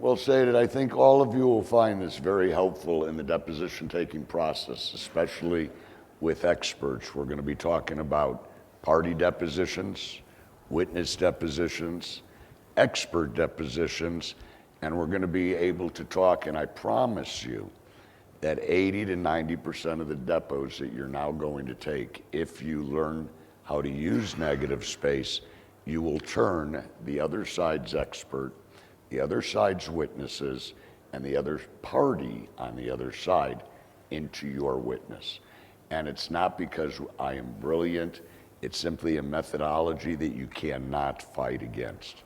Well stated. I think all of you will find this very helpful in the deposition taking process, especially with experts. We're going to be talking about party depositions, witness depositions, expert depositions, and we're going to be able to talk, and I promise you that 80 to 90% of the depos that you're now going to take, if you learn how to use negative space, you will turn the other side's expert, the other side's witnesses, and the other party on the other side into your witness. And it's not because I am brilliant, it's simply a methodology that you cannot fight against.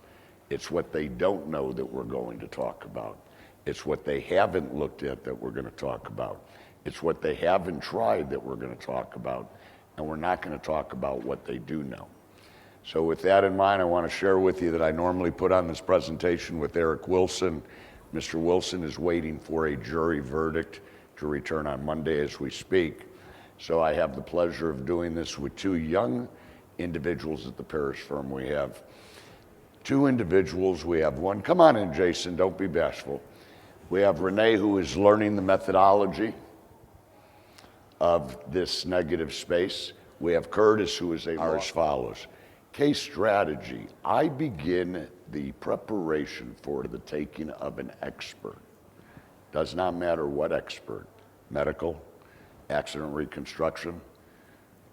It's what they don't know that we're going to talk about. It's what they haven't looked at that we're going to talk about. It's what they haven't tried that we're going to talk about. And we're not going to talk about what they do know. So with that in mind, I want to share with you that I normally put on this presentation with Eric Wilson. Mr. Wilson is waiting for a jury verdict to return on Monday as we speak. So I have the pleasure of doing this with two young individuals at the Parris firm. We have two individuals. We have one, come on in, Jason, don't be bashful. We have Rene, who is learning the methodology of this negative space. We have Curtis, who is as follows. Case strategy. I begin the preparation for the taking of an expert. Does not matter what expert. Medical, accident reconstruction.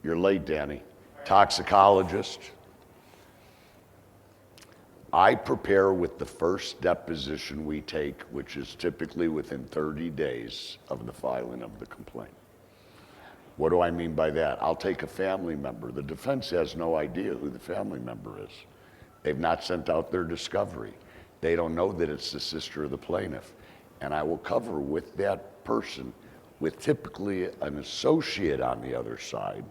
You're late, Danny. Toxicologist. I prepare with the first deposition we take, which is typically within 30 days of the filing of the complaint. What do I mean by that? I'll take a family member. The defense has no idea who the family member is. They've not sent out their discovery. They don't know that it's the sister of the plaintiff. And I will cover with that person, with typically an associate on the other side,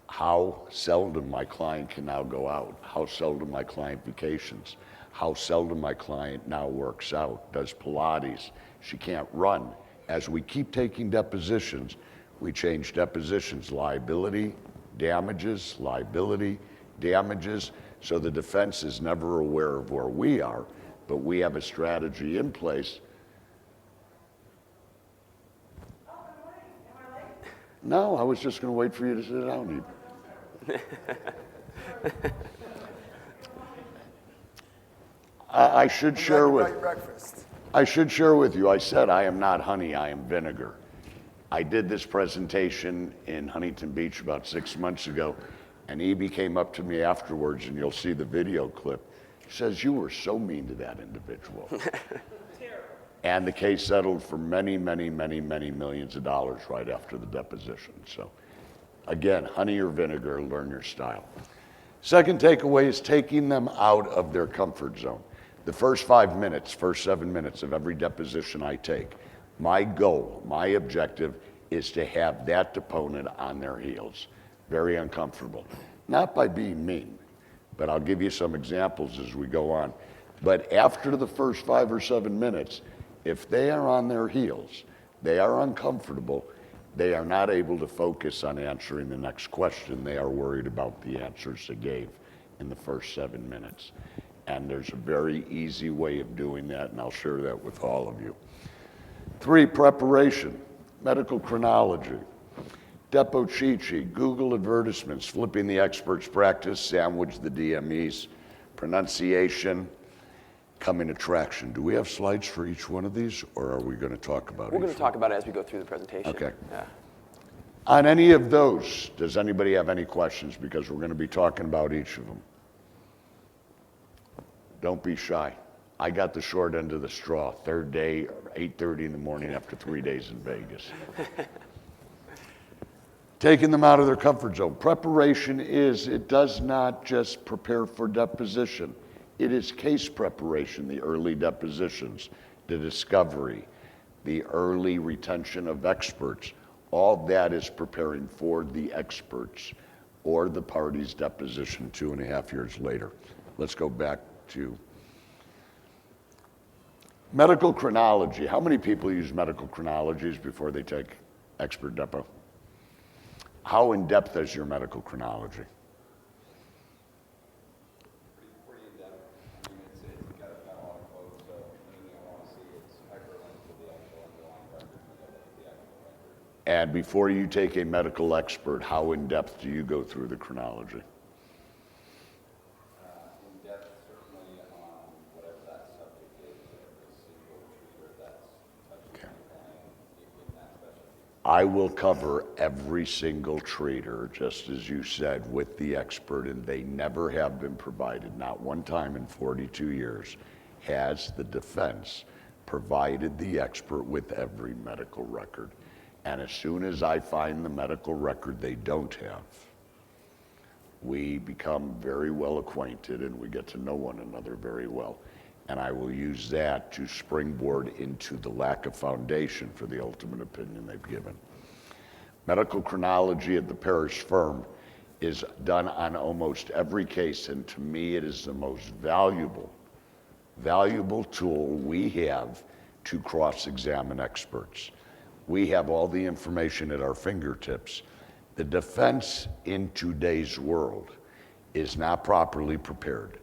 how seldom my client can now go out, how seldom my client vacations, how seldom my client now works out, does Pilates, she can't run. As we keep taking depositions, we change depositions, liability, damages, so the defense is never aware of where we are, but we have a strategy in place. Oh, good morning. Am I late? No, I was just going to wait for you to sit down. I should share with you, I said I am not honey, I am vinegar. I did this presentation in Huntington Beach about 6 months ago, and Evie came up to me afterwards, and you'll see the video clip. She says, you were so mean to that individual. And the case settled for many, many, many, many millions of dollars right after the deposition. So again, honey or vinegar, learn your style. Second takeaway is taking them out of their comfort zone. The first 5 minutes, first 7 minutes of every deposition I take, my goal, my objective is to have that deponent on their heels, very uncomfortable. Not by being mean, but I'll give you some examples as we go on. But after the first 5 or 7 minutes, if they are on their heels, they are uncomfortable, they are not able to focus on answering the next question. They are worried about the answers they gave in the first 7 minutes. And there's a very easy way of doing that, and I'll share that with all of you. 3, preparation, medical chronology, depo cheat sheet, Google advertisements, flipping the expert's practice, sandwich the DMEs, pronunciation, coming attraction. Do we have slides for each one of these, or are we going to talk about it? We're going to talk about it as we go through the presentation. Okay. Yeah. On any of those, does anybody have any questions? Because we're going to be talking about each of them. Don't be shy. I got the short end of the straw. Third day, 8:30 in the morning after 3 days in Vegas. Taking them out of their comfort zone. Preparation is, it does not just prepare for deposition. It is case preparation, the early depositions, the discovery, the early retention of experts. All that is preparing for the experts or the party's deposition 2.5 years later. Let's go back to medical chronology. How many people use medical chronologies before they take expert depo? How in depth is your medical chronology? Pretty in depth. I mean, it's got a lot of quotes, so And before you take a medical expert, how in depth do you go through the chronology? In depth, certainly on whatever that subject is, every single treater that's touching anything in that specialty. I will cover every single treater, just as you said, with the expert, and they never have been provided, not one time in 42 years, has the defense provided the expert with every medical record. And as soon as I find the medical record they don't have, we become very well acquainted and we get to know one another very well. And I will use that to springboard into the lack of foundation for the ultimate opinion they've given. Medical chronology at the Parris firm is done on almost every case, and to me it is the most valuable tool we have to cross-examine experts. We have all the information at our fingertips. The defense in today's world is not properly prepared.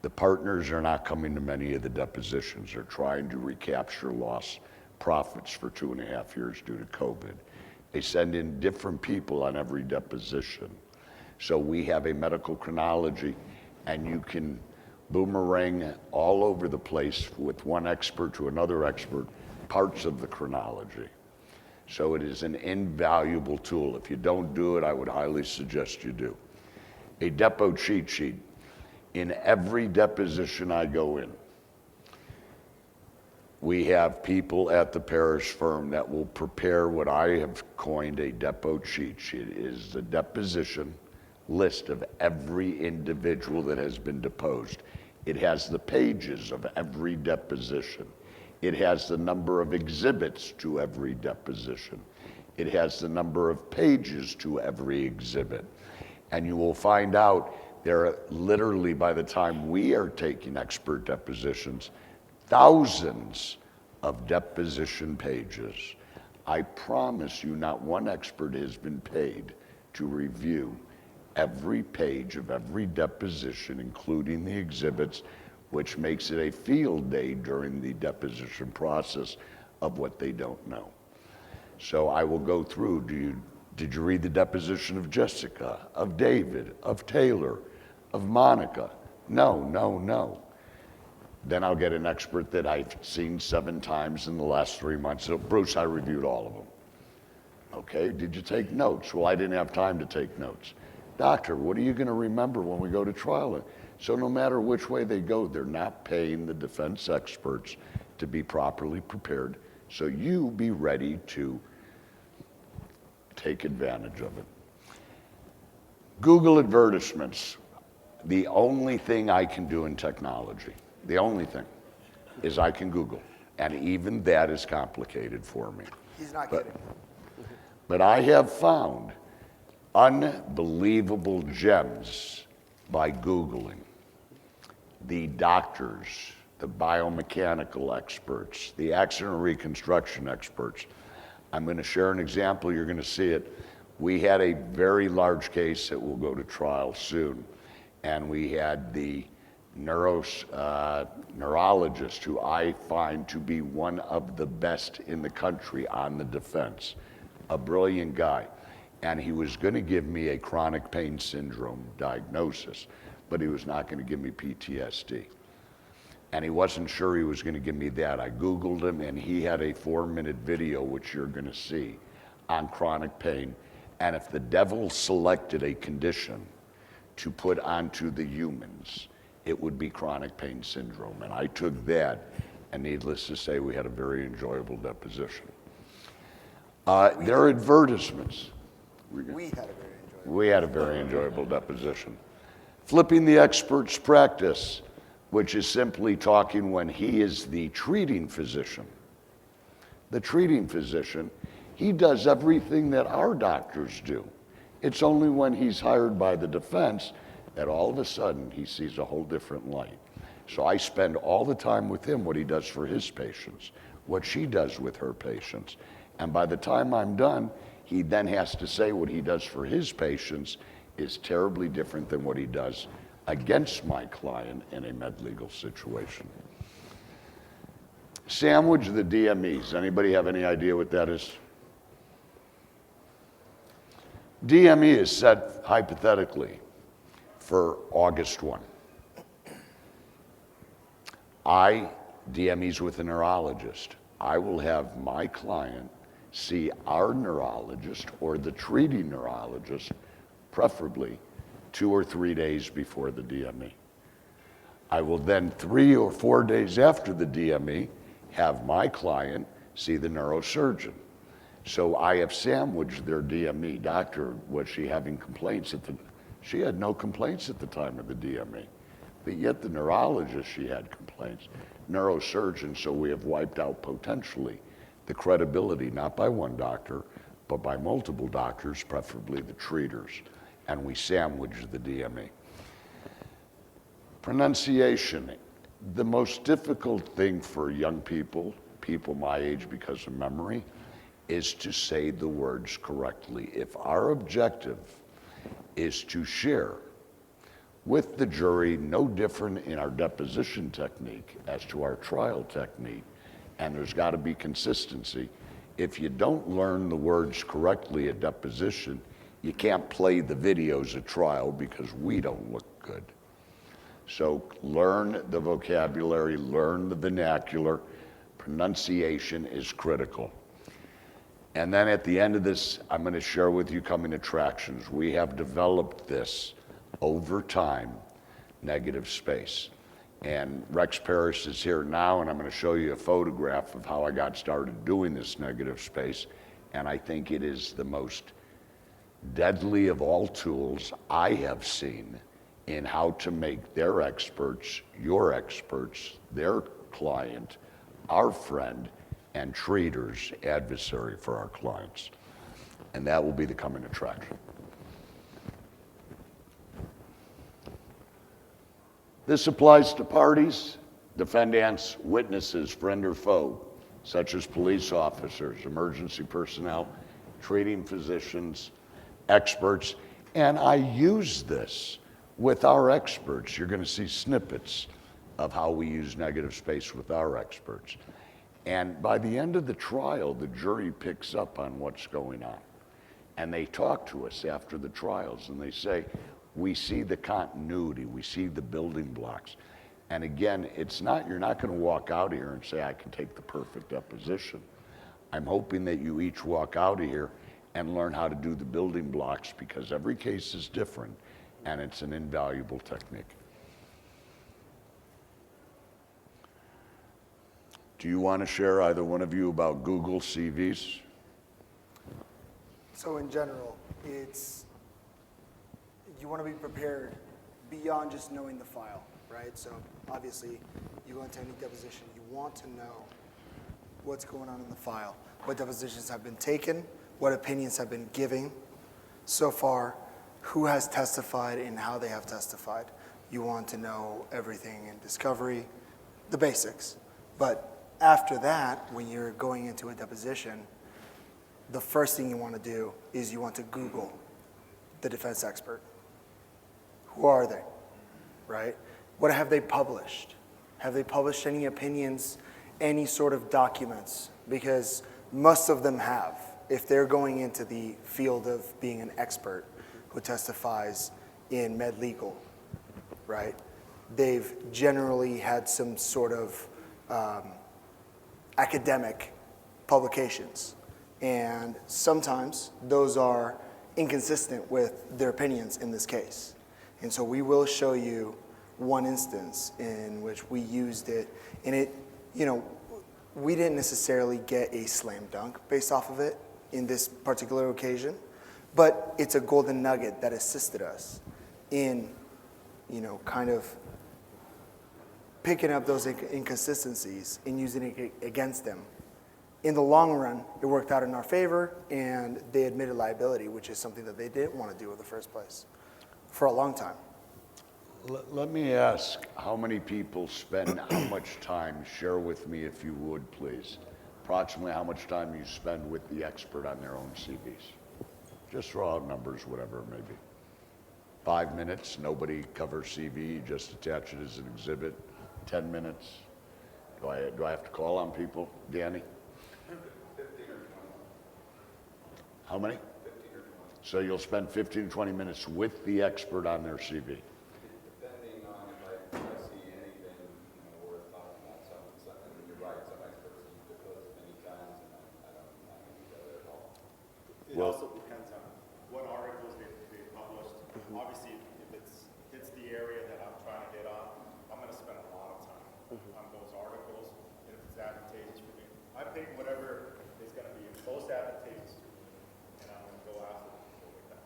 The partners are not coming to many of the depositions. They're trying to recapture lost profits for 2.5 years due to COVID. They send in different people on every deposition. So we have a medical chronology, and you can boomerang all over the place with one expert to another expert, parts of the chronology. So it is an invaluable tool. If you don't do it, I would highly suggest you do. A depo cheat sheet. In every deposition I go in, we have people at the Parris firm that will prepare what I have coined a depo cheat sheet. It is the deposition list of every individual that has been deposed. It has the pages of every deposition. It has the number of exhibits to every deposition. It has the number of pages to every exhibit. And you will find out there are literally, by the time we are taking expert depositions, thousands of deposition pages. I promise you not one expert has been paid to review every page of every deposition, including the exhibits, which makes it a field day during the deposition process of what they don't know. So I will go through, did you read the deposition of Jessica, of David, of Taylor, of Monica? No. Then I'll get an expert that I've seen 7 times in the last 3 months. So Bruce, I reviewed all of them. Okay, did you take notes? Well, I didn't have time to take notes. Doctor, what are you gonna remember when we go to trial? So no matter which way they go, they're not paying the defense experts to be properly prepared, so you be ready to take advantage of it. Google advertisements. The only thing I can do in technology, the only thing, is I can Google, and even that is complicated for me. He's not kidding. But I have found unbelievable gems by Googling. The doctors, the biomechanical experts, the accident reconstruction experts. I'm going to share an example, you're going to see it. We had a very large case that will go to trial soon, and we had the neurologist who I find to be one of the best in the country on the defense, a brilliant guy. And he was going to give me a chronic pain syndrome diagnosis, but he was not going to give me PTSD. And he wasn't sure he was going to give me that. I Googled him, and he had a 4-minute video, which you're going to see, on chronic pain. And if the devil selected a condition to put onto the humans, it would be chronic pain syndrome. And I took that, and needless to say, we had a very enjoyable deposition. There are advertisements. We had a very enjoyable deposition. Flipping the expert's practice, which is simply talking when he is the treating physician. The treating physician, he does everything that our doctors do. It's only when he's hired by the defense that all of a sudden he sees a whole different light. So I spend all the time with him what he does for his patients, what she does with her patients. And by the time I'm done, he then has to say what he does for his patients is terribly different than what he does against my client in a med-legal situation. Sandwich the DMEs. Anybody have any idea what that is? DME is set hypothetically for August 1. DME's with a neurologist. I will have my client see our neurologist or the treating neurologist, preferably 2 or 3 days before the DME. I will then 3 or 4 days after the DME have my client see the neurosurgeon. So I have sandwiched their DME. Doctor, was she having complaints she had no complaints at the time of the DME, but yet the neurologist, she had complaints. Neurosurgeon, so we have wiped out potentially the credibility, not by one doctor, but by multiple doctors, preferably the treaters, and we sandwich the DME. Pronunciation. The most difficult thing for young people my age because of memory, is to say the words correctly. If our objective is to share with the jury, no different in our deposition technique as to our trial technique, and there's got to be consistency. If you don't learn the words correctly at deposition, you can't play the videos at trial because we don't look good. So learn the vocabulary, learn the vernacular. Pronunciation is critical. And then at the end of this, I'm going to share with you coming attractions. We have developed this over time, negative space. And Rex Parris is here now, and I'm going to show you a photograph of how I got started doing this negative space. And I think it is the most deadly of all tools I have seen in how to make their experts, your experts, their client, our friend, and treaters adversary for our clients. And that will be the coming attraction. This applies to parties, defendants, witnesses, friend or foe, such as police officers, emergency personnel, treating physicians, experts, and I use this with our experts. You're going to see snippets of how we use negative space with our experts. And by the end of the trial, the jury picks up on what's going on. And they talk to us after the trials and they say, we see the continuity, we see the building blocks. And again, you're not going to walk out of here and say, I can take the perfect deposition. I'm hoping that you each walk out of here and learn how to do the building blocks, because every case is different and it's an invaluable technique. Do you want to share, either one of you, about Google CVs? So in general, you want to be prepared beyond just knowing the file, right? So obviously, you go into any deposition, you want to know what's going on in the file, what depositions have been taken, what opinions have been given so far, who has testified and how they have testified. You want to know everything in discovery, the basics. But after that, when you're going into a deposition, the first thing you want to do is you want to Google the defense expert. Who are they, right? What have they published? Have they published any opinions, any sort of documents? Because most of them have. If they're going into the field of being an expert who testifies in med legal, right? They've generally had some sort of academic publications. And sometimes those are inconsistent with their opinions in this case. And so we will show you one instance in which we used it. And it, we didn't necessarily get a slam dunk based off of it in this particular occasion, but it's a golden nugget that assisted us in, kind of picking up those inconsistencies and using it against them. In the long run, it worked out in our favor, and they admitted liability, which is something that they didn't want to do in the first place for a long time. Let me ask, how many people spend how much time? Share with me, if you would, please. Approximately how much time you spend with the expert on their own CVs? Just throw out numbers, whatever it may be. 5 minutes, nobody covers CV, you just attach it as an exhibit. 10 minutes. Do I have to call on people? Danny? 15 or 20. How many? 15 or 20. So you'll spend 15 to 20 minutes with the expert on their CV. Depending on if I see anything, worth talking about, and you're right, some experts use deposed many times, and I don't go there at all. It also depends on what articles they published. Obviously, if it's the area that I'm trying to get on, I'm gonna spend a lot of time on those articles, and if it's advantageous for me. I pick whatever is gonna be most advantageous to me, and I'm gonna go after it with that.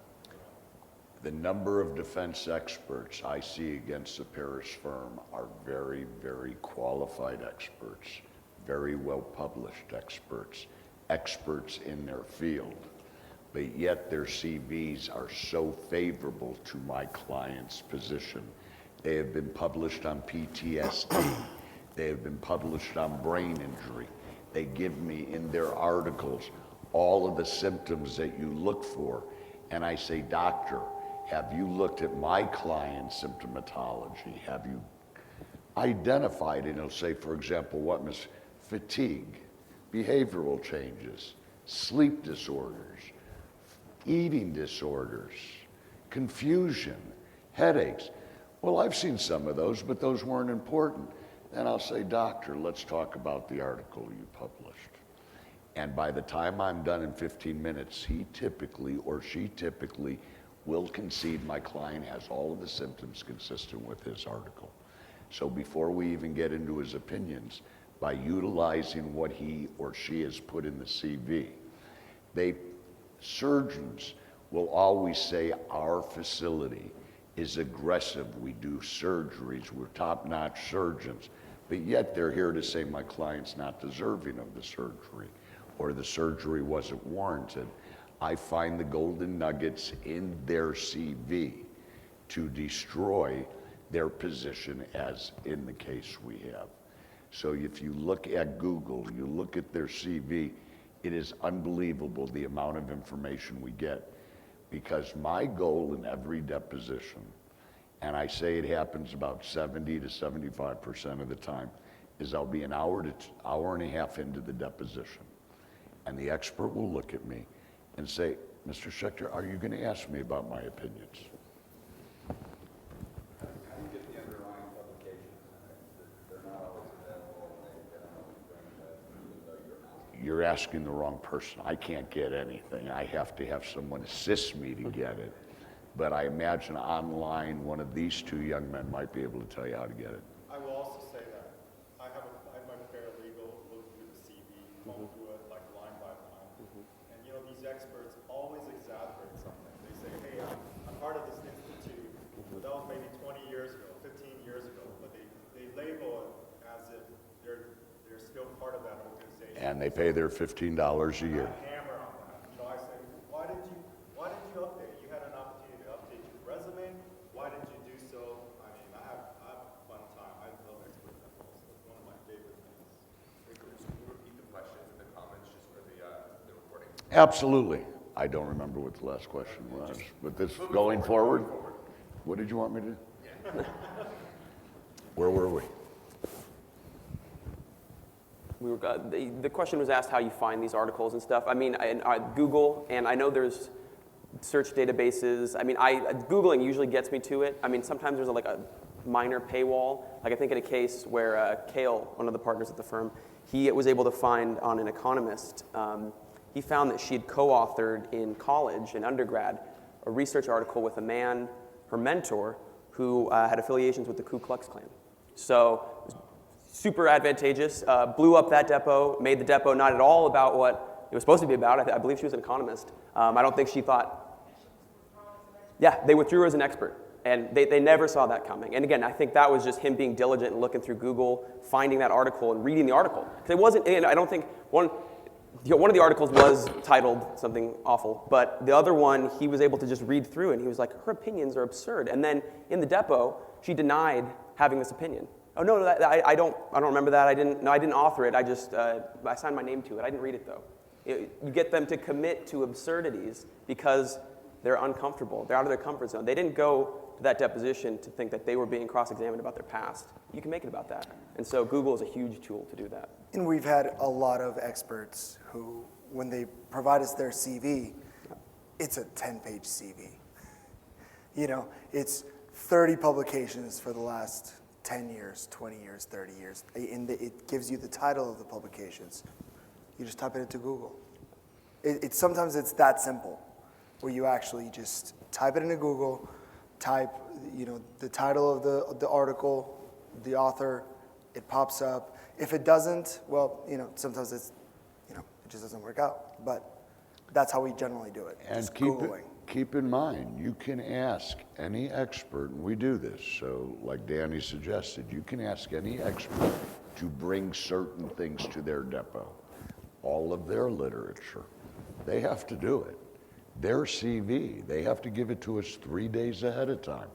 The number of defense experts I see against the Parris firm are very, very qualified experts, very well-published experts, experts in their field, but yet their CVs are so favorable to my client's position. They have been published on PTSD. They have been published on brain injury. They give me in their articles all of the symptoms that you look for. And I say, doctor, have you looked at my client's symptomatology? Have you identified, and it'll say, for example, what, Miss fatigue, behavioral changes, sleep disorders, eating disorders, confusion, headaches. Well, I've seen some of those, but those weren't important. Then I'll say, doctor, let's talk about the article you published. And by the time I'm done in 15 minutes, he typically or she typically will concede my client has all of the symptoms consistent with his article. So before we even get into his opinions, by utilizing what he or she has put in the CV, surgeons will always say our facility is aggressive. We do surgeries. We're top-notch surgeons. But yet they're here to say my client's not deserving of the surgery or the surgery wasn't warranted. I find the golden nuggets in their CV to destroy their position, as in the case we have. So if you look at Google, you look at their CV, it is unbelievable the amount of information we get, because my goal in every deposition, and I say it happens about 70 to 75% of the time, is I'll be an hour to hour and a half into the deposition, and the expert will look at me and say, Mr. Schechter, are you going to ask me about my opinions? How do you get the underlying publications? They're not always available, and they don't always bring that, even though you're asking. You're asking the wrong person. I can't get anything. I have to have someone assist me to get it. But I imagine online, one of these two young men might be able to tell you how to get it. I will also say that I have my paralegal look through the CV, go through it like line by line. And these experts always exaggerate something. They say, hey, I'm part of this institute. That was maybe 20 years ago, 15 years ago. But they label it as if they're still part of that organization. And they pay their $15 a year. I hammer on that. I say, why did you update? You had an opportunity to update your resume. Why did you do so? I mean, I have a fun time. I love expert memos. It's one of my favorite things. Can you repeat the questions and the comments just for the recording? Absolutely. I don't remember what the last question was, but this going forward, what did you want me to do? Where were we? We were, the question was asked how you find these articles and stuff. I mean, Google, and I know there's search databases. I mean, Googling usually gets me to it. I mean, sometimes there's like a minor paywall. Like I think in a case where Cale, one of the partners at the firm, he was able to find on an Economist, he found that she had co-authored in college, in undergrad, a research article with a man, her mentor, who had affiliations with the Ku Klux Klan. So super advantageous, blew up that depot, made the depot not at all about what it was supposed to be about. I believe she was an economist. I don't think she thought, yeah, they withdrew her as an expert. And they never saw that coming. And again, I think that was just him being diligent and looking through Google, finding that article and reading the article. Because it wasn't, and I don't think, one of the articles was titled something awful, but the other one, he was able to just read through and he was like, her opinions are absurd. And then in the depot, she denied having this opinion. Oh no, I don't remember that. I didn't author it. I signed my name to it. I didn't read it though. You get them to commit to absurdities because they're uncomfortable. They're out of their comfort zone. They didn't go to that deposition to think that they were being cross-examined about their past. You can make it about that. And so Google is a huge tool to do that. And we've had a lot of experts who, when they provide us their CV, it's a 10-page CV. You know, it's 30 publications for the last 10 years, 20 years, 30 years. It gives you the title of the publications. You just type it into Google. Sometimes it's that simple, where you actually just type it into Google, type, you know, the title of the article, the author, it pops up. If it doesn't, well, you know, sometimes it's, you know, it just doesn't work out. But that's how we generally do it. And just Googling. keep in mind, you can ask any expert, and we do this, so like Danny suggested, you can ask any expert to bring certain things to their depot. All of their literature, they have to do it. Their CV, they have to give it to us 3 days ahead of time.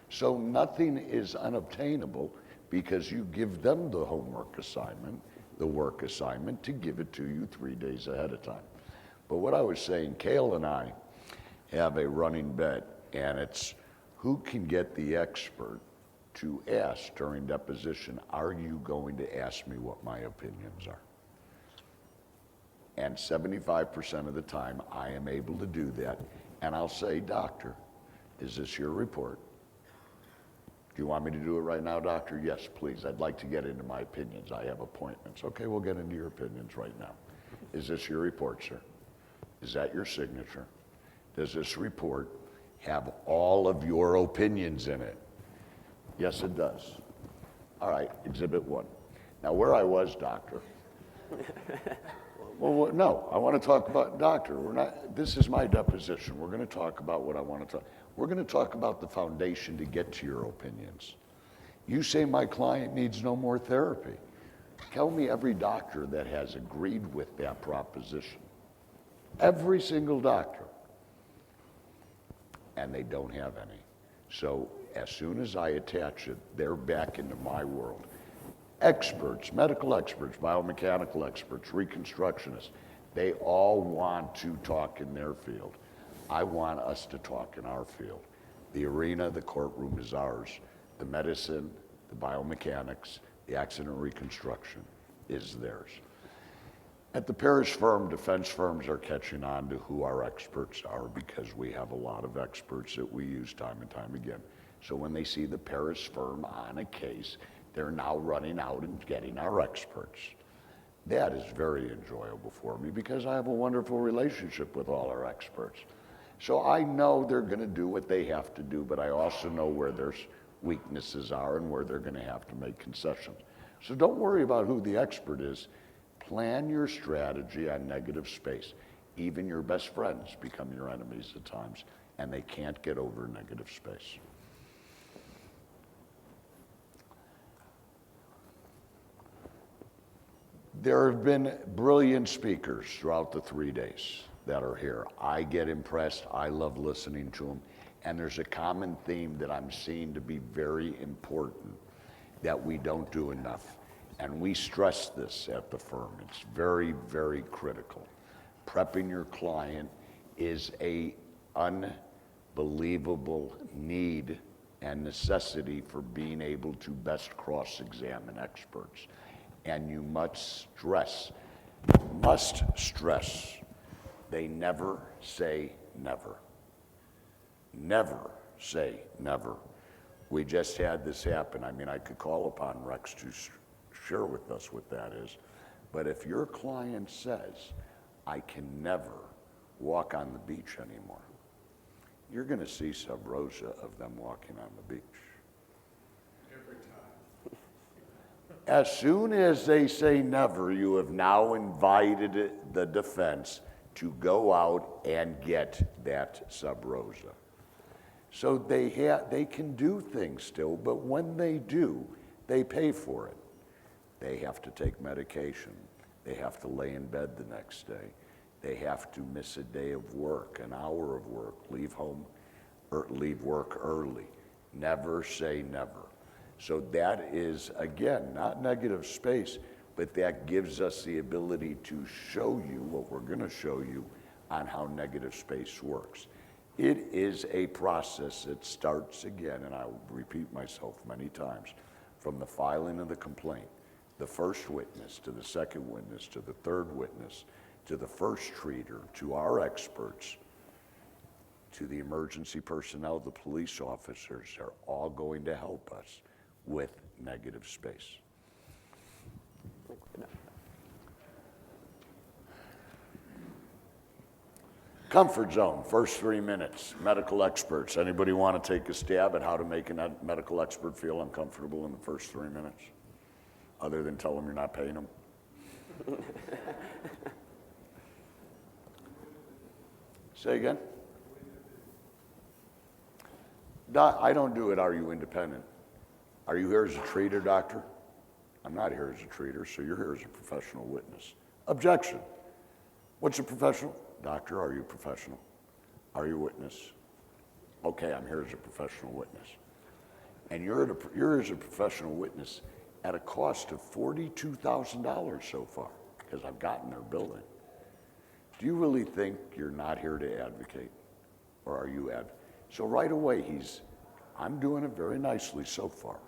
So nothing is unobtainable because you give them the homework assignment, the work assignment, to give it to you 3 days ahead of time. But what I was saying, Cale and I have a running bet, and it's who can get the expert to ask during deposition, are you going to ask me what my opinions are? And 75% of the time, I am able to do that. And I'll say, doctor, is this your report? Do you want me to do it right now, doctor? Yes, please. I'd like to get into my opinions. I have appointments. Okay, we'll get into your opinions right now. Is this your report, sir? Is that your signature? Does this report have all of your opinions in it? Yes, it does. All right, exhibit 1. Now, where I was, doctor, well, no, I want to talk about, doctor, this is my deposition. We're going to talk about what I want to talk. We're going to talk about the foundation to get to your opinions. You say my client needs no more therapy. Tell me every doctor that has agreed with that proposition. Every single doctor. And they don't have any. So as soon as I attach it, they're back into my world. Experts, medical experts, biomechanical experts, reconstructionists, they all want to talk in their field. I want us to talk in our field. The arena, the courtroom is ours. The medicine, the biomechanics, the accident reconstruction is theirs. At the Parris firm, defense firms are catching on to who our experts are because we have a lot of experts that we use time and time again. So when they see the Parris firm on a case, they're now running out and getting our experts. That is very enjoyable for me because I have a wonderful relationship with all our experts. So I know they're going to do what they have to do, but I also know where their weaknesses are and where they're going to have to make concessions. So don't worry about who the expert is. Plan your strategy on negative space. Even your best friends become your enemies at times, and they can't get over negative space. There have been brilliant speakers throughout the 3 days that are here. I get impressed. I love listening to them. And there's a common theme that I'm seeing to be very important that we don't do enough. And we stress this at the firm. It's very, very critical. Prepping your client is an unbelievable need and necessity for being able to best cross-examine experts. And you must stress, they never say never. Never say never. We just had this happen. I mean, I could call upon Rex to share with us what that is. But if your client says, I can never walk on the beach anymore, you're going to see sub rosa of them walking on the beach. As soon as they say never, you have now invited the defense to go out and get that sub rosa. So they can do things still, but when they do, they pay for it. They have to take medication. They have to lay in bed the next day. They have to miss a day of work, an hour of work, leave home, or leave work early. Never say never. So that is, again, not negative space, but that gives us the ability to show you what we're going to show you on how negative space works. It is a process that starts again, and I'll repeat myself many times, from the filing of the complaint, the first witness to the second witness to the third witness to the first treater to our experts. to the emergency personnel, the police officers, are all going to help us with negative space. Comfort zone, first 3 minutes. Medical experts. Anybody want to take a stab at how to make a medical expert feel uncomfortable in the first 3 minutes? Other than tell them you're not paying them? Say again? I don't do it, are you independent? Are you here as a treater, doctor? I'm not here as a treater, so you're here as a professional witness. Objection. What's a professional? Doctor, are you professional? Are you a witness? Okay, I'm here as a professional witness. And you're as a professional witness at a cost of $42,000 so far, because I've gotten their building. Do you really think you're not here to advocate? Or are you So right away, I'm doing it very nicely so far.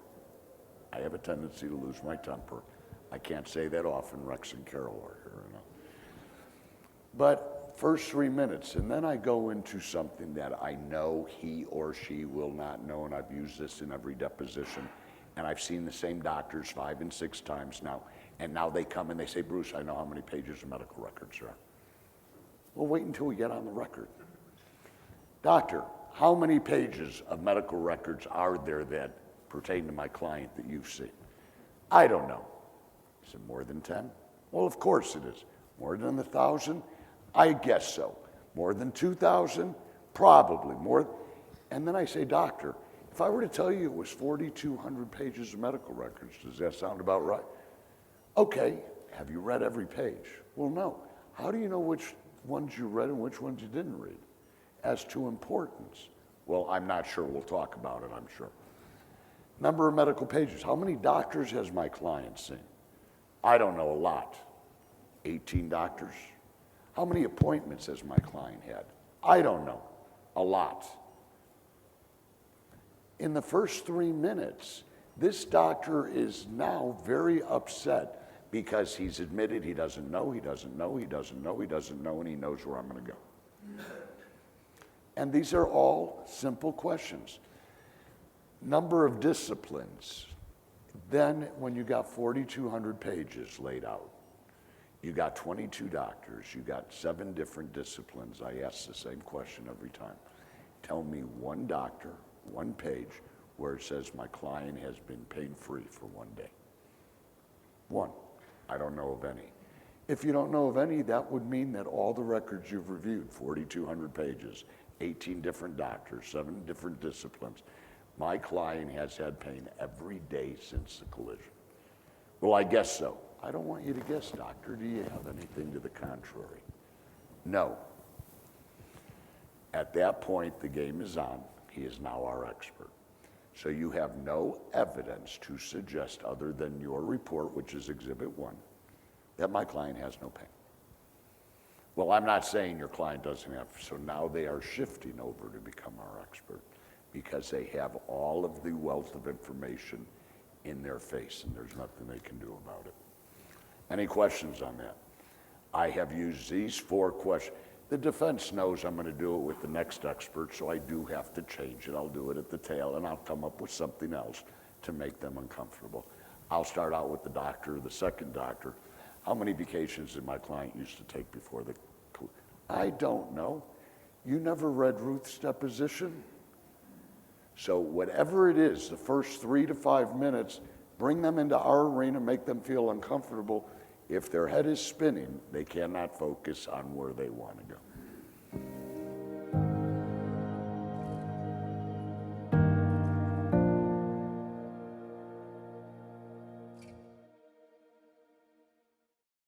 I have a tendency to lose my temper. I can't say that often. Rex and Carol are here, you know. But first 3 minutes, and then I go into something that I know he or she will not know, and I've used this in every deposition, and I've seen the same doctors 5 and 6 times now, and now they come and they say, Bruce, I know how many pages of medical records there are. Well, wait until we get on the record. Doctor, how many pages of medical records are there that pertain to my client that you've seen? I don't know. Is it more than 10? Well, of course it is. More than 1,000? I guess so. More than 2,000? Probably more. And then I say, doctor, if I were to tell you it was 4,200 pages of medical records, does that sound about right? Okay, have you read every page? Well, no. How do you know which ones you read and which ones you didn't read? As to importance, well, I'm not sure. We'll talk about it, I'm sure. Number of medical pages. How many doctors has my client seen? I don't know, a lot. 18 doctors. How many appointments has my client had? I don't know, a lot. In the first 3 minutes, this doctor is now very upset because he's admitted he doesn't know, he doesn't know, he doesn't know, he doesn't know, and he knows where I'm going to go. And these are all simple questions. Number of disciplines. Then when you got 4,200 pages laid out, you got 22 doctors, you got 7 different disciplines. I ask the same question every time. Tell me one doctor, one page, where it says my client has been pain-free for 1 day. One. I don't know of any. If you don't know of any, that would mean that all the records you've reviewed, 4,200 pages, 18 different doctors, 7 different disciplines, my client has had pain every day since the collision. Well, I guess so. I don't want you to guess, doctor. Do you have anything to the contrary? No. At that point, the game is on. He is now our expert. So you have no evidence to suggest, other than your report, which is Exhibit 1, that my client has no pain. Well, I'm not saying your client doesn't have, so now they are shifting over to become our expert because they have all of the wealth of information in their face, and there's nothing they can do about it. Any questions on that? I have used these 4 questions. The defense knows I'm going to do it with the next expert, so I do have to change it. I'll do it at the tail, and I'll come up with something else to make them uncomfortable. I'll start out with the doctor, the second doctor. How many vacations did my client used to take before the... I don't know. You never read Ruth's deposition? So whatever it is, the first 3 to 5 minutes, bring them into our arena, make them feel uncomfortable. If their head is spinning, they cannot focus on where they want to go.